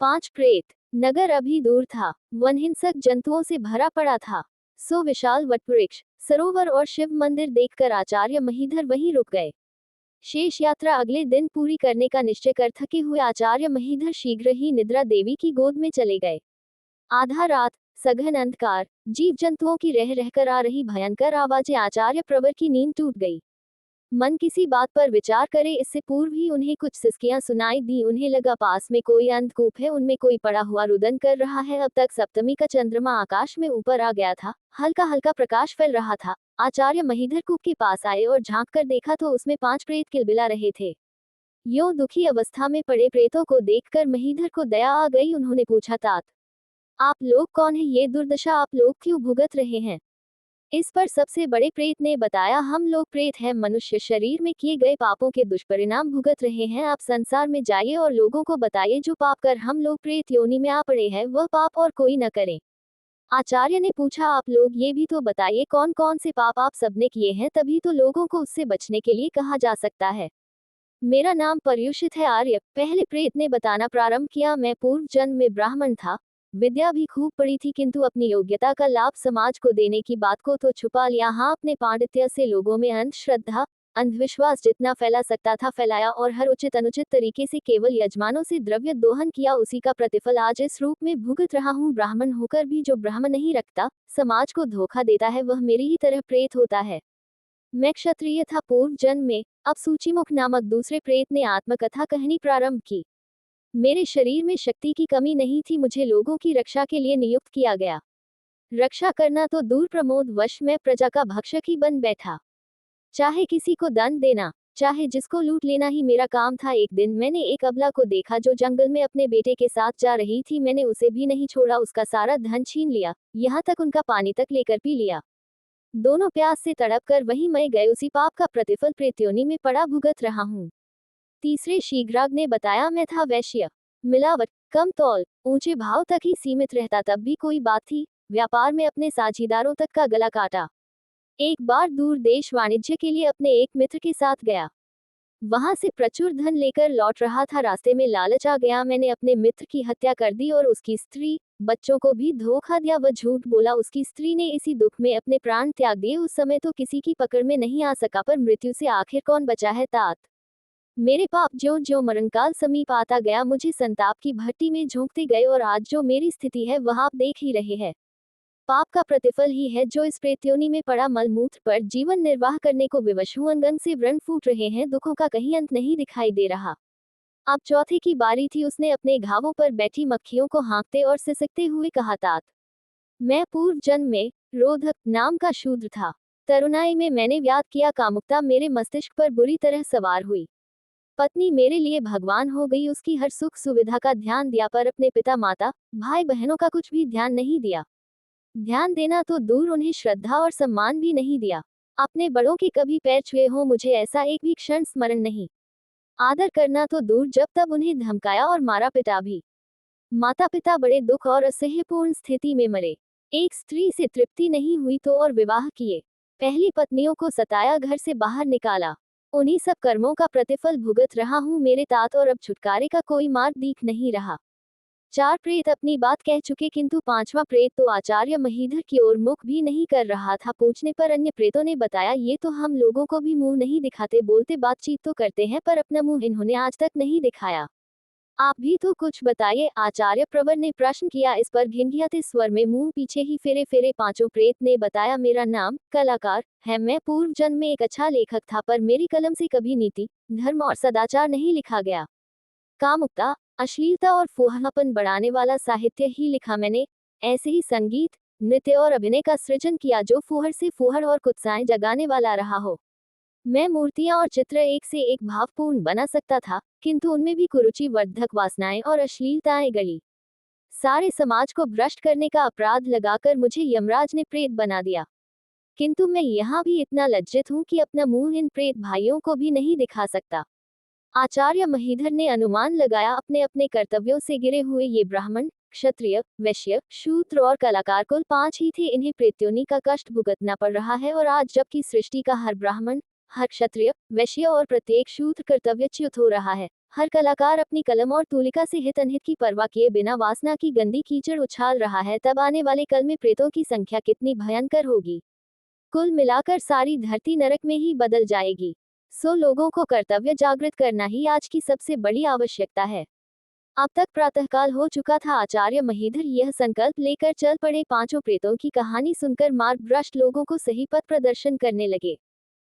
5 प्रेत। नगर अभी दूर था, वनहिंसक जंतुओं से भरा पड़ा था। सो विशाल वटवृक्ष, सरोवर और शिव मंदिर देखकर आचार्य महीधर वहीं रुक गए। शेष यात्रा अगले दिन पूरी करने का निश्चय कर थके हुए आचार्य महीधर शीघ्र ही निद्रा देवी की गोद में चले गए। आधा रात, सघन अंधकार, जीव जंतुओं की रह रहकर आ रही भयंकर आवाजें आचार्य प्रवर की नींद टूट गई। मन किसी बात पर विचार करे इससे पूर्व ही उन्हें कुछ सिसकियां सुनाई दी। उन्हें लगा पास में कोई अंधकूप है, उनमें कोई पड़ा हुआ रुदन कर रहा है। अब तक सप्तमी का चंद्रमा आकाश में ऊपर आ गया था, हल्का हल्का प्रकाश फैल रहा था। आचार्य महीधर कूप के पास आए और झांक कर देखा तो उसमें 5 प्रेत किलबिला रहे थे। यो दुखी अवस्था में पड़े प्रेतों को देखकर महीधर को दया आ गई। उन्होंने पूछा, तात, आप लोग कौन है? ये दुर्दशा आप लोग क्यों भुगत रहे हैं? इस पर सबसे बड़े प्रेत ने बताया, हम लोग प्रेत हैं, मनुष्य शरीर में किए गए पापों के दुष्परिणाम भुगत रहे हैं। आप संसार में जाइए और लोगों को बताइए जो पाप कर हम लोग प्रेत योनि में आ पड़े हैं वह पाप और कोई न करें। आचार्य ने पूछा, आप लोग ये भी तो बताइए कौन कौन से पाप आप सबने किए हैं, तभी तो लोगों को उससे बचने के लिए कहा जा सकता है। मेरा नाम पर्युषित है आर्य, पहले प्रेत ने बताना प्रारंभ किया। मैं पूर्व जन्म में ब्राह्मण था, विद्या भी खूब पढ़ी थी, किंतु अपनी योग्यता का लाभ समाज को देने की बात को तो छुपा लिया। हाँ, अपने पांडित्य से लोगों में अंधश्रद्धा अंधविश्वास जितना फैला सकता था फैलाया, और हर उचित अनुचित तरीके से केवल यजमानों से द्रव्य दोहन किया। उसी का प्रतिफल आज इस रूप में भुगत रहा हूँ। ब्राह्मण होकर भी जो ब्रह्म नहीं रखता, समाज को धोखा देता है, वह मेरी ही तरह प्रेत होता है। मैं क्षत्रिय था पूर्व जन्म में। अब सूचीमुख नामक दूसरे प्रेत ने आत्मकथा कहनी प्रारंभ की। मेरे शरीर में शक्ति की कमी नहीं थी, मुझे लोगों की रक्षा के लिए नियुक्त किया गया। रक्षा करना तो दूर, प्रमोद वश मैं प्रजा का भक्षक ही बन बैठा। चाहे किसी को दंड देना, चाहे जिसको लूट लेना ही मेरा काम था। एक दिन मैंने एक अबला को देखा जो जंगल में अपने बेटे के साथ जा रही थी। मैंने उसे भी नहीं छोड़ा, उसका सारा धन छीन लिया, यहाँ तक उनका पानी तक लेकर पी लिया। दोनों प्यास से तड़प कर वहीं मर गए। उसी पाप का प्रतिफल प्रेत्योनि में पड़ा भुगत रहा हूँ। तीसरे शीघ्राग ने बताया, मैं था वैश्य, मिलावट, कम तौल, ऊंचे भाव तक ही सीमित रहता, तब भी कोई बात थी। व्यापार में अपने साझीदारों तक का गला काटा। एक बार दूर देश वाणिज्य के लिए अपने एक मित्र के साथ गया, वहां से प्रचुर धन लेकर लौट रहा था। रास्ते में लालच आ गया, मैंने अपने मित्र की हत्या कर दी और उसकी स्त्री बच्चों को भी धोखा दिया। वह झूठ बोला, उसकी स्त्री ने इसी दुख में अपने प्राण त्याग दिए। उस समय तो किसी की पकड़ में नहीं आ सका, पर मृत्यु से आखिर कौन बचा है तात? मेरे पाप ज्यों ज्यों मरणकाल समीप आता गया, मुझे संताप की भट्टी में झोंकते गए, और आज जो मेरी स्थिति है वह आप देख ही रहे हैं। पाप का प्रतिफल ही है जो इस प्रेत्योनि में पड़ा मलमूत्र पर जीवन निर्वाह करने को विवश हूं। अंग अंग से व्रण फूट रहे हैं, दुखों का कहीं अंत नहीं दिखाई दे रहा। अब चौथे की बारी थी। उसने अपने घावों पर बैठी मक्खियों को हाँकते और सिसकते हुए कहा, तात, मैं पूर्व जन्म में रोधक नाम का शूद्र था। तरुणाई में मैंने व्याध किया, कामुकता मेरे मस्तिष्क पर बुरी तरह सवार हुई। पत्नी मेरे लिए भगवान हो गई, उसकी हर सुख सुविधा का ध्यान दिया, पर अपने पिता माता भाई बहनों का कुछ भी ध्यान नहीं दिया। ध्यान देना तो दूर, उन्हें श्रद्धा और सम्मान भी नहीं दिया। अपने बड़ों के कभी पैर छुए हो मुझे ऐसा एक भी क्षण स्मरण नहीं। आदर करना तो दूर, जब तब उन्हें धमकाया और मारा पिटा भी। माता पिता बड़े दुख और असह्यपूर्ण स्थिति में मरे। एक स्त्री से तृप्ति नहीं हुई तो और विवाह किए। पहली पत्नियों को सताया, घर से बाहर निकाला। उन्हीं सब कर्मों का प्रतिफल भुगत रहा हूँ मेरे तात, और अब छुटकारे का कोई मार्ग दिख नहीं रहा। 4 प्रेत अपनी बात कह चुके, किंतु 5वां प्रेत तो आचार्य महीधर की ओर मुख भी नहीं कर रहा था। पूछने पर अन्य प्रेतों ने बताया, ये तो हम लोगों को भी मुंह नहीं दिखाते, बोलते बातचीत तो करते हैं, पर अपना मुंह इन्होंने आज तक नहीं दिखाया। आप भी तो कुछ बताइए, आचार्य प्रवर ने प्रश्न किया। इस पर घिनघिनाते स्वर में मुंह पीछे ही फेरे फेरे 5 प्रेत ने बताया, मेरा नाम कलाकार है। मैं पूर्व जन्म में एक अच्छा लेखक था, पर मेरी कलम से कभी नीति, धर्म और सदाचार नहीं लिखा गया। कामुकता, अश्लीलता और फुहड़पन बढ़ाने वाला साहित्य ही लिखा मैंने। ऐसे ही संगीत, नृत्य और अभिनय का सृजन किया जो फुहड़ से फुहड़ और कुत्साएं जगाने वाला रहा हो। मैं मूर्तियां और चित्र एक से एक भावपूर्ण बना सकता था, किंतु उनमें भी कुरुचि वर्धक वासनाएं और अश्लीलताएं गली। सारे समाज को भ्रष्ट करने का अपराध लगाकर मुझे यमराज ने प्रेत बना दिया। किंतु मैं यहाँ भी इतना लज्जित हूँ कि अपना मुंह इन प्रेत भाइयों को भी नहीं दिखा सकता। आचार्य महीधर ने अनुमान लगाया, अपने अपने कर्तव्यों से गिरे हुए ये ब्राह्मण, क्षत्रिय, वैश्य, शूद्र और कलाकार कुल 5 ही थे। इन्हें प्रेत्योनि का कष्ट भुगतना पड़ रहा है, और आज जबकि सृष्टि का हर ब्राह्मण हर क्षत्रिय, वैश्य और प्रत्येक शूद्र कर्तव्यच्युत हो रहा है। हर कलाकार अपनी कलम और तूलिका से हित अनहित की परवाह किए बिना वासना की गंदी कीचड़ उछाल रहा है। तब आने वाले कल में प्रेतों की संख्या कितनी भयंकर होगी। कुल मिलाकर सारी धरती नरक में ही बदल जाएगी। सो लोगों को कर्तव्य जागृत करना ही आज की सबसे बड़ी आवश्यकता है। अब तक प्रातःकाल हो चुका था। आचार्य महीधर यह संकल्प लेकर चल पड़े। पांचों प्रेतों की कहानी सुनकर मार्ग भ्रष्ट लोगों को सही पथ प्रदर्शन करने लगे।